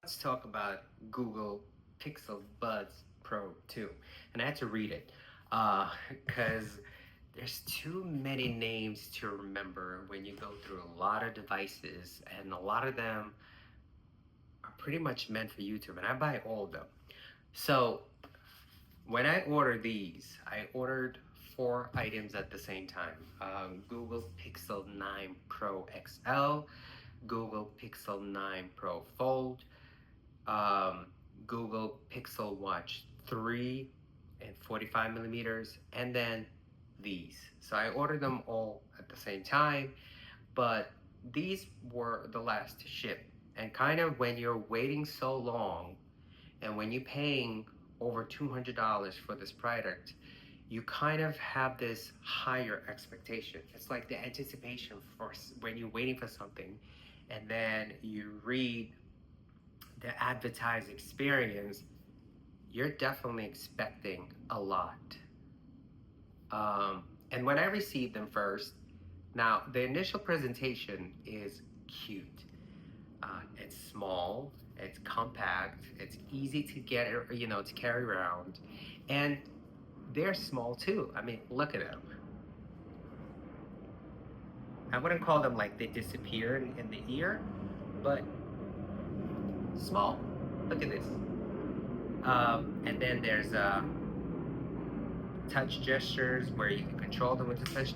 Let's talk about Google Pixel Buds Pro 2. And I had to read it because there's too many names to remember when you go through a lot of devices, and a lot of them are pretty much meant for YouTube, and I buy all of them. So when I ordered these, I ordered four items at the same time. Google Pixel 9 Pro XL, Google Pixel 9 Pro Fold, um, Google Pixel Watch 3 and 45 millimeters, and then these. So I ordered them all at the same time, but these were the last to ship. And kind of when you're waiting so long and when you're paying over $200 for this product, you kind of have this higher expectation. It's like the anticipation for when you're waiting for something and then you read the advertised experience, you're definitely expecting a lot. And when I received them first, now the initial presentation is cute. It's small, it's compact, it's easy to get, to carry around, and they're small too. I mean, look at them. I wouldn't call them like they disappear in the ear, but small. Look at this. And then there's touch gestures where you can control them with the touch.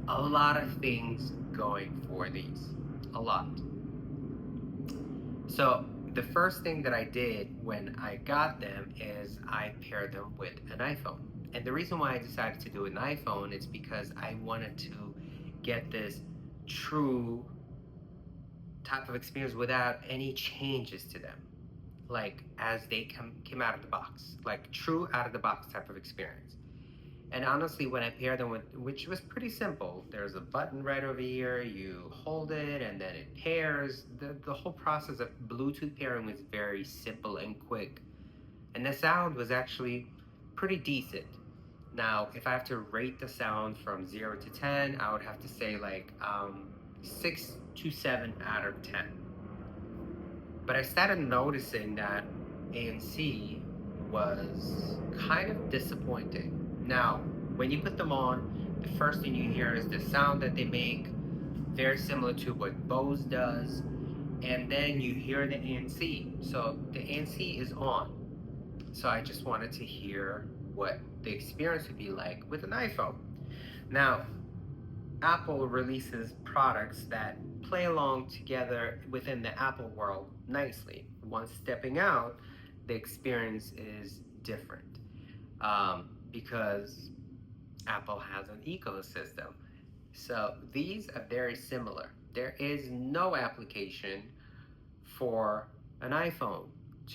A lot of things going for these. A lot. So the first thing that I did when I got them is I paired them with an iPhone. And the reason why I decided to do an iPhone is because I wanted to get this true type of experience without any changes to them. Like as they came out of the box. Like true out of the box type of experience. And honestly, when I paired them with, which was pretty simple, there's a button right over here, you hold it and then it pairs. The whole process of Bluetooth pairing was very simple and quick. And the sound was actually pretty decent. Now, if I have to rate the sound from 0 to 10, I would have to say like 6 to 7 out of 10. But I started noticing that ANC was kind of disappointing. Now, when you put them on, the first thing you hear is the sound that they make, very similar to what Bose does, and then you hear the ANC. So the ANC is on. So I just wanted to hear what the experience would be like with an iPhone. Now, Apple releases products that play along together within the Apple world nicely. Once stepping out, the experience is different because Apple has an ecosystem. So these are very similar. There is no application for an iPhone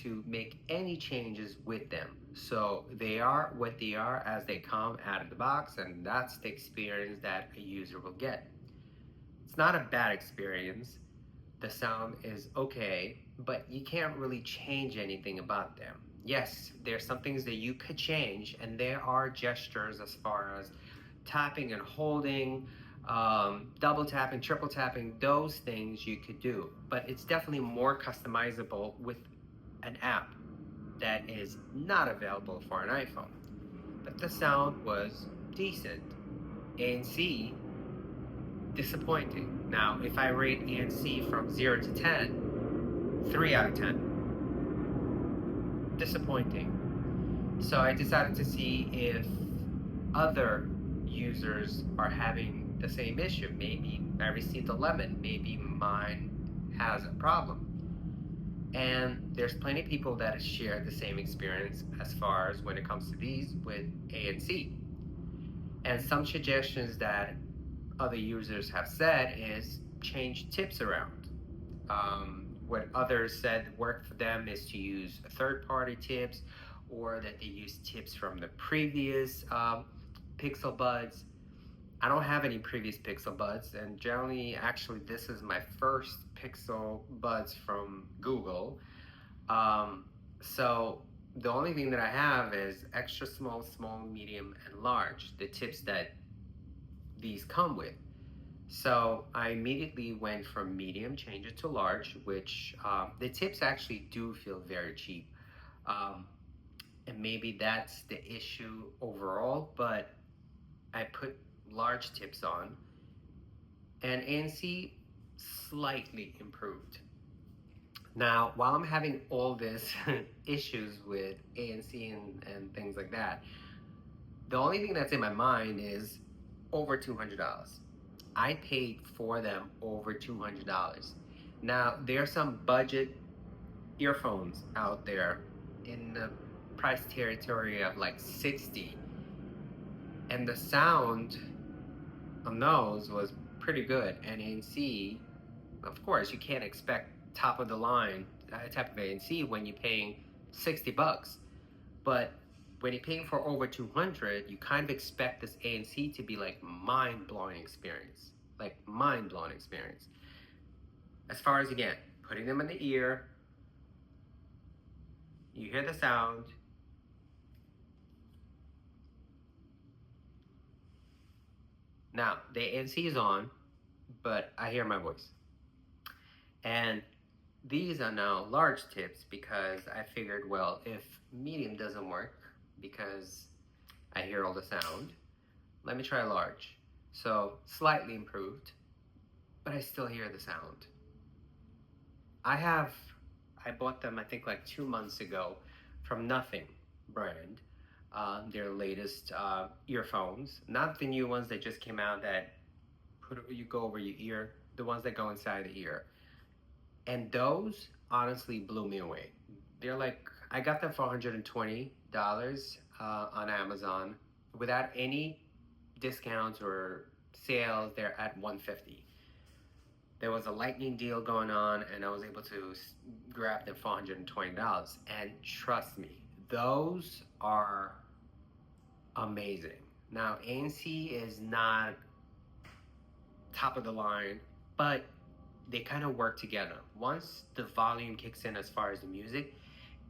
to make any changes with them. So they are what they are as they come out of the box, and that's the experience that a user will get. It's not a bad experience. The sound is okay, but you can't really change anything about them. Yes, there's some things that you could change, and there are gestures as far as tapping and holding, double tapping, triple tapping, those things you could do. But it's definitely more customizable with an app that is not available for an iPhone. But the sound was decent. ANC, disappointing. Now, if I rate ANC from 0 to 10, 3 out of 10. Disappointing. So I decided to see if other users are having the same issue. Maybe I received a lemon. Maybe mine has a problem. And there's plenty of people that share the same experience as far as when it comes to these with ANC. And some suggestions that other users have said is change tips around. What others said worked for them is to use third-party tips, or that they use tips from the previous Pixel Buds. I don't have any previous Pixel Buds, and generally, actually, this is my first Pixel Buds from Google. Um, so the only thing that I have is extra small, small, medium, and large, the tips that these come with. So I immediately went from medium, change it to large, which the tips actually do feel very cheap. Um, and maybe that's the issue overall, but I put large tips on, and ANC slightly improved. Now, while I'm having all this issues with ANC and things like that, the only thing that's in my mind is over $200. I paid for them over $200. Now, there are some budget earphones out there in the price territory of like 60, and the sound on those was pretty good. And ANC, of course, you can't expect top of the line type of ANC when you're paying $60. But when you're paying for over 200, you kind of expect this ANC to be like mind-blowing experience. Like mind-blowing experience. As far as, again, putting them in the ear, you hear the sound. Now, the ANC is on, but I hear my voice. And these are now large tips because I figured, well, if medium doesn't work because I hear all the sound, let me try large. So slightly improved, but I still hear the sound. I bought them I think like 2 months ago from Nothing brand. Their latest earphones, not the new ones that just came out that you go over your ear, the ones that go inside the ear. And those honestly blew me away. They're like, I got them for $120 on Amazon without any discounts or sales. They're at 150. There was a lightning deal going on, and I was able to grab them for $120. And trust me, those are amazing. Now, ANC is not top of the line, but they kind of work together. Once the volume kicks in as far as the music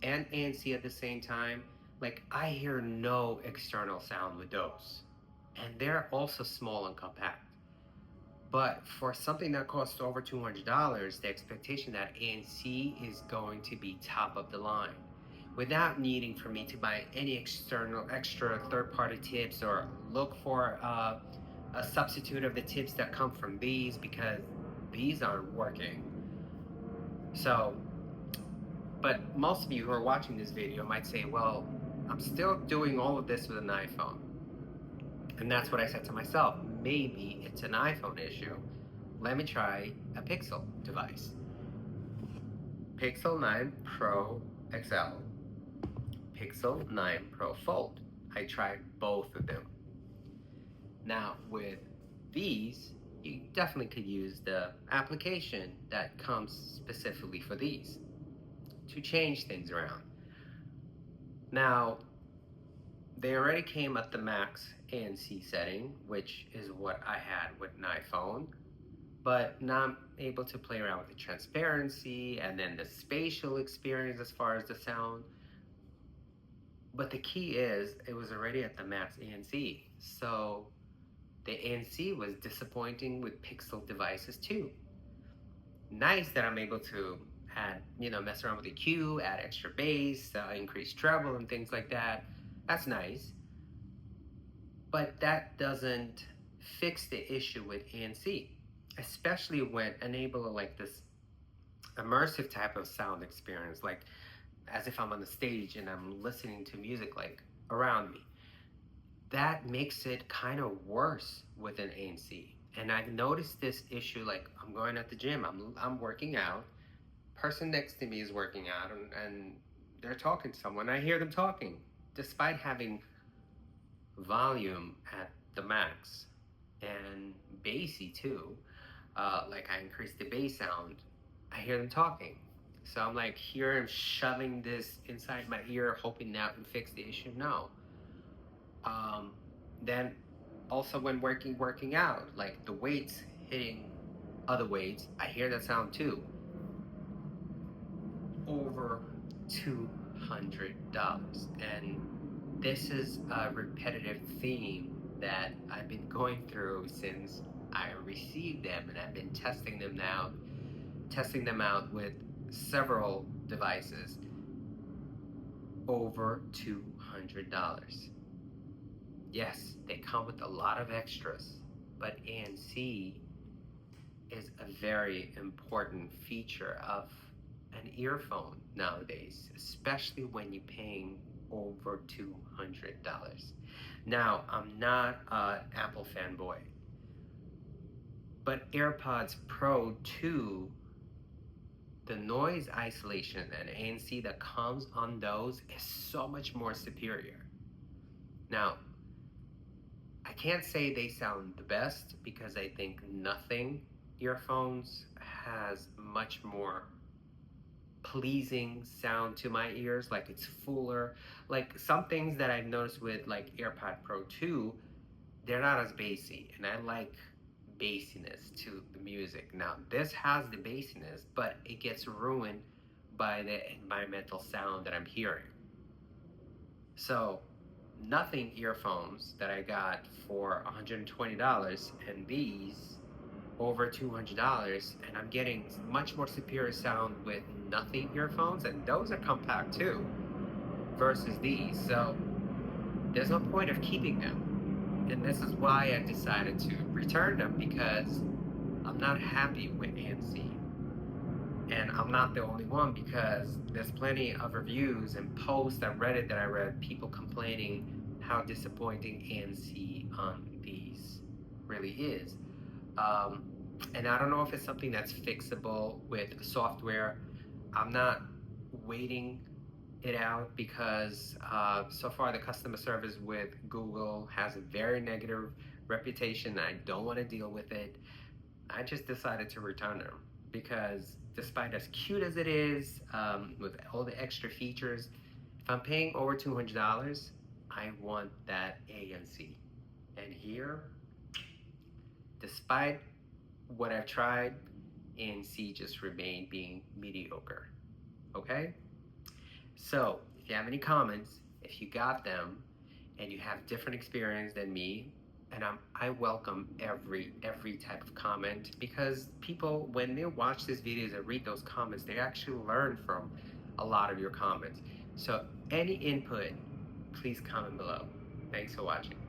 and ANC at the same time, like I hear no external sound with those. And they're also small and compact. But for something that costs over $200, the expectation that ANC is going to be top of the line without needing for me to buy any external extra third-party tips or look for a substitute of the tips that come from these because these aren't working. So, but most of you who are watching this video might say, well, I'm still doing all of this with an iPhone. And that's what I said to myself. Maybe it's an iPhone issue. Let me try a Pixel device. Pixel 9 Pro XL, Pixel 9 Pro Fold. I tried both of them. Now with these, you definitely could use the application that comes specifically for these to change things around. Now, they already came at the max ANC setting, which is what I had with an iPhone, but now I'm able to play around with the transparency and then the spatial experience as far as the sound. But the key is it was already at the max ANC. So the ANC was disappointing with Pixel devices too. Nice that I'm able to add, mess around with the EQ, add extra bass, increase treble and things like that. That's nice. But that doesn't fix the issue with ANC, especially when enabling like this immersive type of sound experience, like as if I'm on the stage and I'm listening to music like around me. That makes it kind of worse with an ANC. And I've noticed this issue, like I'm going at the gym, I'm working out, person next to me is working out, and they're talking to someone. I hear them talking, despite having volume at the max and bassy too. Like I increased the bass sound, I hear them talking. So I'm like, here I'm shoving this inside my ear, hoping that would fix the issue. No. Then also when working out, like the weights hitting other weights, I hear that sound too. Over $200. And this is a repetitive theme that I've been going through since I received them and I've been testing them out with several devices. Over $200. Yes, they come with a lot of extras, but ANC is a very important feature of an earphone nowadays, especially when you're paying over $200. Now, I'm not an Apple fanboy, but AirPods Pro 2, the noise isolation and ANC that comes on those is so much more superior. Now, I can't say they sound the best because I think nothing earphones has much more pleasing sound to my ears. Like it's fuller. Like some things that I've noticed with like AirPod Pro 2, they're not as bassy, and I like bassiness to the music. Now this has the bassiness, but it gets ruined by the environmental sound that I'm hearing. So nothing earphones that I got for $120 and these over $200, and I'm getting much more superior sound with nothing earphones, and those are compact too versus these. So there's no point of keeping them, and this is why I decided to return them because I'm not happy with ANC. And I'm not the only one because there's plenty of reviews and posts on Reddit that I read, people complaining how disappointing ANC on these really is. Um, and I don't know if it's something that's fixable with software. I'm not waiting it out because so far the customer service with Google has a very negative reputation. I don't want to deal with it. I just decided to return them because despite as cute as it is, with all the extra features, if I'm paying over $200, I want that ANC. And here, despite what I've tried, ANC just remained being mediocre. Okay? So, if you have any comments, if you got them and you have different experience than me, and I welcome every type of comment because people, when they watch these videos and read those comments, they actually learn from a lot of your comments. So any input, please comment below. Thanks for watching.